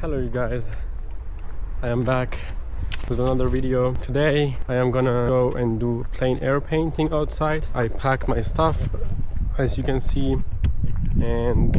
Hello you guys, I am back with another video. Today I am gonna go and do plein air painting outside. I packed my stuff as you can see and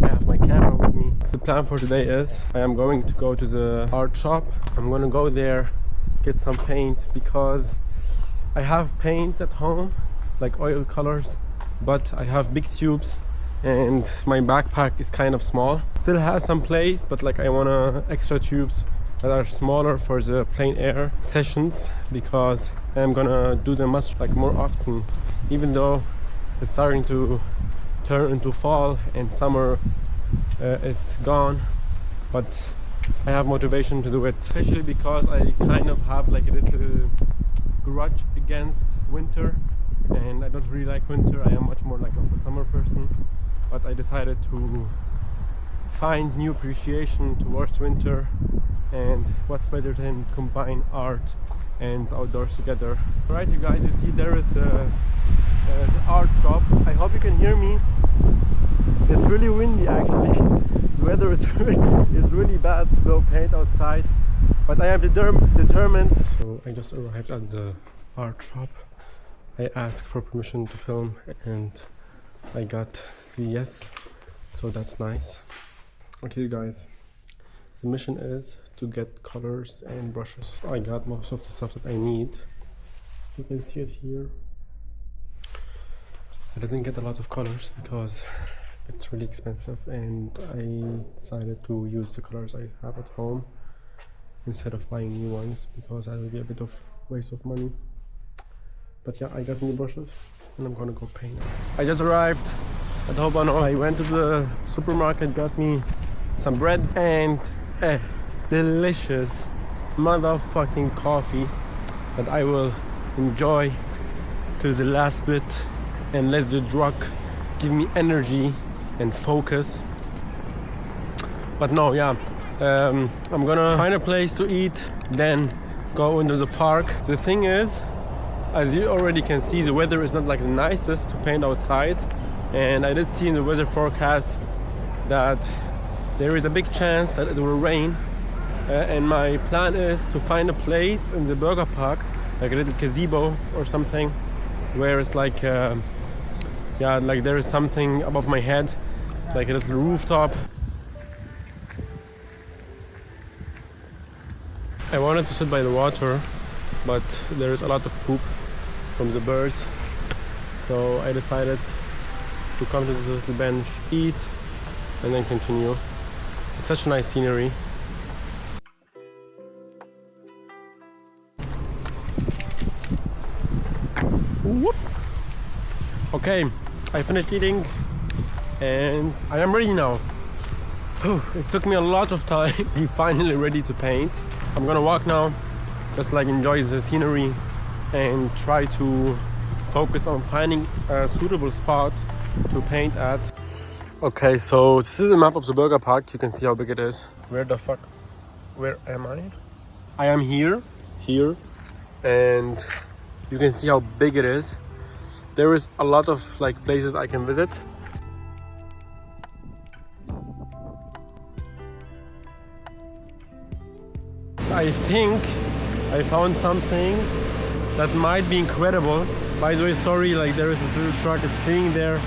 I have my camera with me. The plan for today is I am going to go to the art shop. I'm gonna go there, get some paint because I have paint at home like oil colors, but I have big tubes and my backpack is kind of small. Still has some place, but like I want extra tubes that are smaller for the plein air sessions because I'm gonna do them much more often, even though it's starting to turn into fall and summer is gone, but I have motivation to do it, especially because I kind of have like a little grudge against winter and I don't really like winter. I am much more like of a summer person, but I decided to find new appreciation towards winter, and what's better than combine art and outdoors together. Alright you guys, you see there is the art shop. I hope you can hear me. It's really windy actually. The weather is really bad to go paint outside, but I am determined. So I just arrived at the art shop. I asked for permission to film and I got the yes, so that's nice. Okay you guys, the mission is to get colors and brushes. I got most of the stuff that I need. You can see it here. I didn't get a lot of colors because it's really expensive and I decided to use the colors I have at home instead of buying new ones because that will be a bit of waste of money. But yeah, I got new brushes and I'm gonna go paint. I just arrived at Hobano. I went to the supermarket, got me some bread and a delicious motherfucking coffee that I will enjoy to the last bit and let the drug give me energy and focus. But no, yeah, I'm gonna find a place to eat, then go into the park. The thing is, as you already can see, the weather is not like the nicest to paint outside, and I did see in the weather forecast that there is a big chance that it will rain, and my plan is to find a place in the burger park, like a little gazebo or something, where it's like yeah, like there is something above my head, like a little rooftop. I wanted to sit by the water, but there is a lot of poop from the birds, so I decided to come to this little bench, eat, and then continue. It's such a nice scenery. Whoop. Okay, I finished eating and I am ready now. It took me a lot of time to be finally ready to paint. I'm gonna walk now, just like enjoy the scenery and try to focus on finding a suitable spot to paint at. Okay, so this is a map of the burger park. You can see how big it is. Where am I? I am here, and you can see how big it is. There is a lot of places I can visit. I think I found something that might be incredible. By the way, sorry, there is this little truck, it's cleaning there,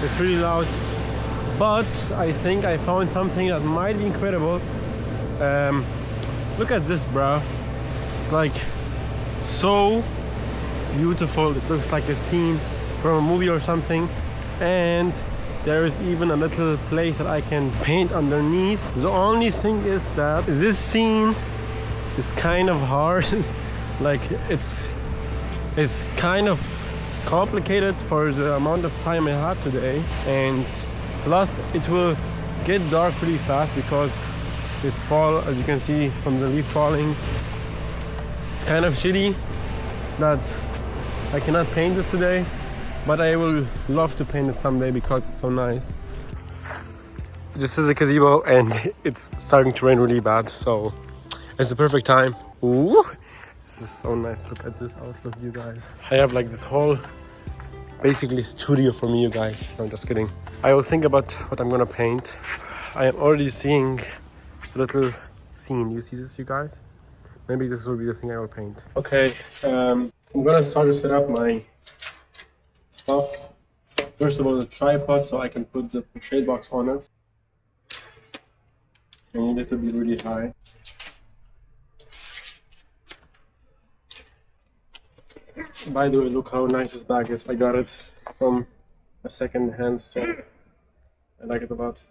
it's really loud. But I think I found something that might be incredible. Look at this, bro. It's so beautiful. It looks like a scene from a movie or something. And there is even a little place that I can paint underneath. The only thing is that this scene is kind of hard. It's kind of complicated for the amount of time I have today, and plus it will get dark pretty fast because it's fall, as you can see from the leaf falling. It's kind of shitty that I cannot paint it today, but I will love to paint it someday because it's so nice. This is a gazebo and it's starting to rain really bad, so it's the perfect time. Ooh, this is so nice. Look at this outlook, you guys. I have this whole basically studio for me, you guys. No, I'm just kidding. I will think about what I'm gonna paint. I am already seeing little scene. Do you see this, you guys? Maybe this will be the thing I will paint. Okay, I'm gonna start to set up my stuff. First of all, the tripod, so I can put the shade box on it. I need it to be really high. By the way, look how nice this bag is. I got it from a second-hand store. I like it a lot.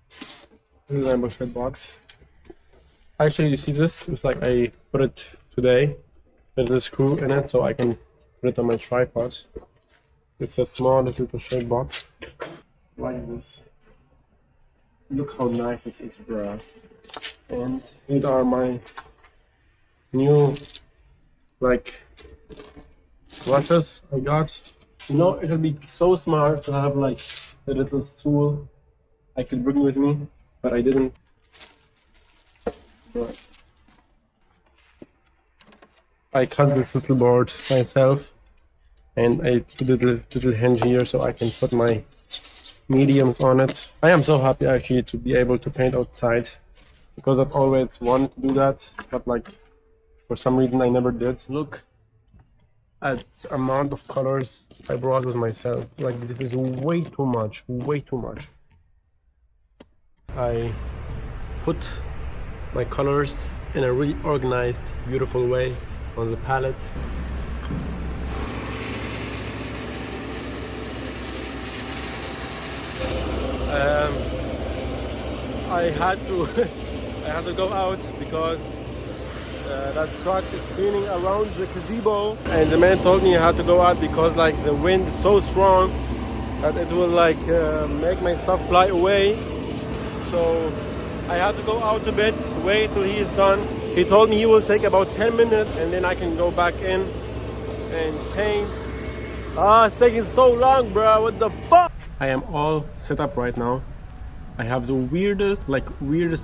This is my bushhead box. Actually, you see this? It's like I put it today with the screw in it, so I can put it on my tripod. It's a small little bushhead box. Like this. Look how nice this is, bro. And these are my new like brushes I got. You know, it would be so smart to have like a little stool I could bring with me, but I didn't. But I cut this little board myself, and I did this little hinge here so I can put my mediums on it. I am so happy actually to be able to paint outside, because I've always wanted to do that, but like for some reason I never did. Look at the amount of colors I brought with myself. Like, this is way too much, way too much. I put my colors in a really organized, beautiful way on the palette. I had to go out because that truck is cleaning around the gazebo, and the man told me I had to go out because like the wind is so strong that it will like make my stuff fly away. So I had to go out a bit, wait till he is done. He told me he will take about 10 minutes and then I can go back in and paint. It's taking so long, bro. What the fuck? I am all set up right now. I have the weirdest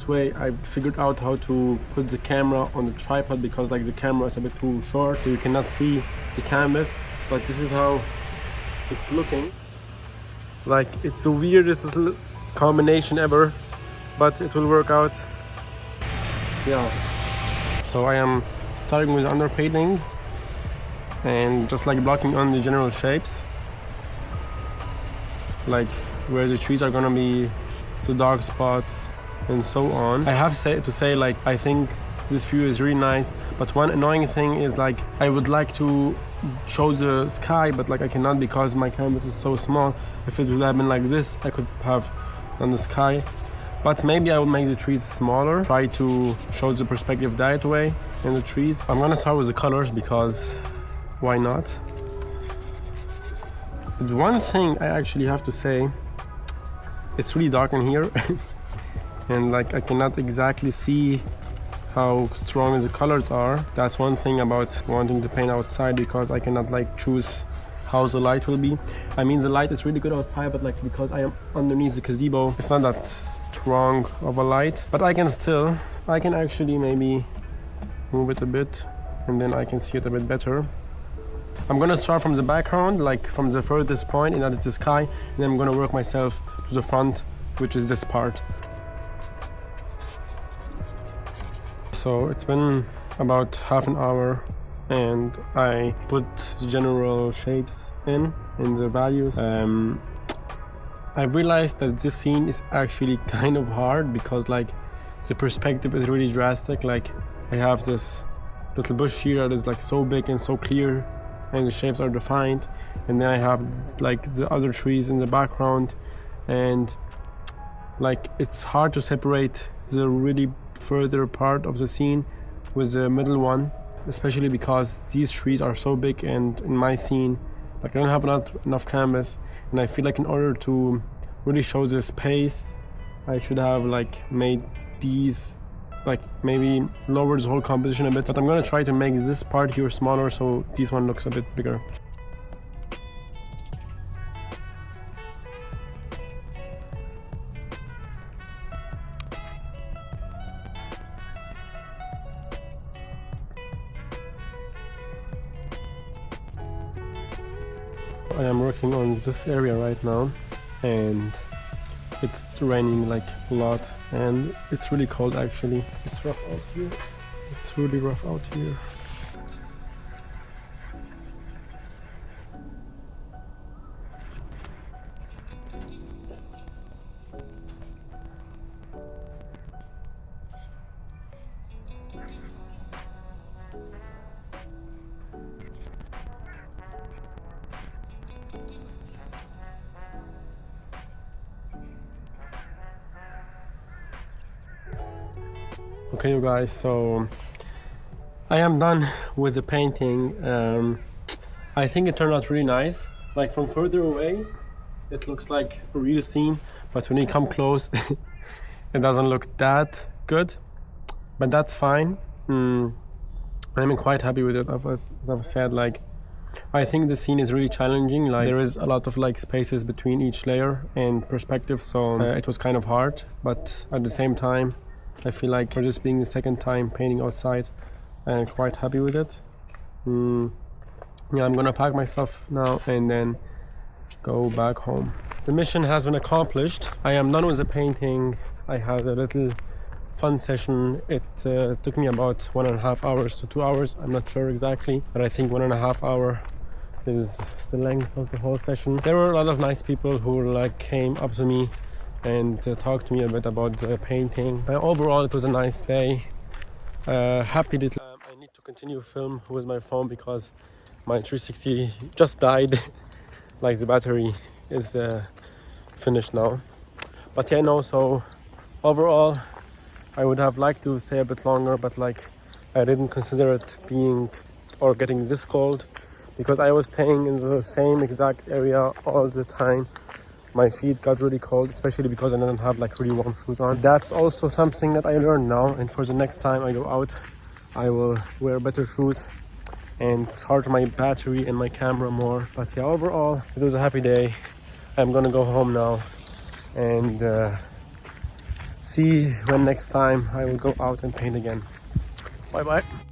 way I figured out how to put the camera on the tripod, because like the camera is a bit too short so you cannot see the canvas, but this is how it's looking. Like, it's the weirdest little combination ever, but it will work out. Yeah. So I am starting with underpainting and just like blocking on the general shapes, like where the trees are gonna be, the dark spots and so on. I have to say like I think this view is really nice, but one annoying thing is like I would like to show the sky, but like I cannot because my canvas is so small. If it would have been like this, I could have done the sky, but maybe I will make the trees smaller, try to show the perspective that way in the trees. I'm gonna start with the colors because why not? But one thing I actually have to say, it's really dark in here and like I cannot exactly see how strong the colors are. That's one thing about wanting to paint outside, because I cannot like choose how the light will be. I mean, the light is really good outside, but like because I am underneath the gazebo, it's not that strong of a light, but I can actually maybe move it a bit and then I can see it a bit better. I'm gonna start from the background, like from the furthest point, and that is the sky, and then I'm gonna work myself to the front, which is this part. So it's been about half an hour and I put the general shapes in the values. I realized that this scene is actually kind of hard because like the perspective is really drastic. Like I have this little bush here that is like so big and so clear and the shapes are defined, and then I have like the other trees in the background, and like it's hard to separate the really further part of the scene with the middle one, especially because these trees are so big, and in my scene like I don't have enough canvas, and I feel like in order to really show the space I should have like made these, like maybe lower the whole composition a bit, but I'm gonna try to make this part here smaller so this one looks a bit bigger. I am working on this area right now, and It's raining like a lot and it's really cold actually. It's rough out here. It's really rough out here. Okay, you guys, so I am done with the painting. I think it turned out really nice. Like from further away, it looks like a real scene, but when you come close, it doesn't look that good. But that's fine. I'm quite happy with it. As I've said, like I think the scene is really challenging. Like there is a lot of like spaces between each layer and perspective, so it was kind of hard. But at the same time, I feel like for just being the second time painting outside, I'm quite happy with it. Yeah, I'm gonna pack my stuff now and then go back home. The mission has been accomplished. I am done with the painting. I had a little fun session. It took me about 1.5 hours to 2 hours. I'm not sure exactly, but I think 1.5 hours is the length of the whole session. There were a lot of nice people who like came up to me and talk to me a bit about the painting. Overall, it was a nice day. Happy that I need to continue film with my phone because my 360 just died. Like the battery is finished now. But yeah, no. So overall, I would have liked to stay a bit longer, but like I didn't consider it being or getting this cold because I was staying in the same exact area all the time. My feet got really cold, especially because I didn't have like really warm shoes on. That's also something that I learned now, and for the next time I go out, I will wear better shoes and charge my battery and my camera more. But yeah, overall, it was a happy day. I'm gonna go home now and see when next time I will go out and paint again. Bye bye.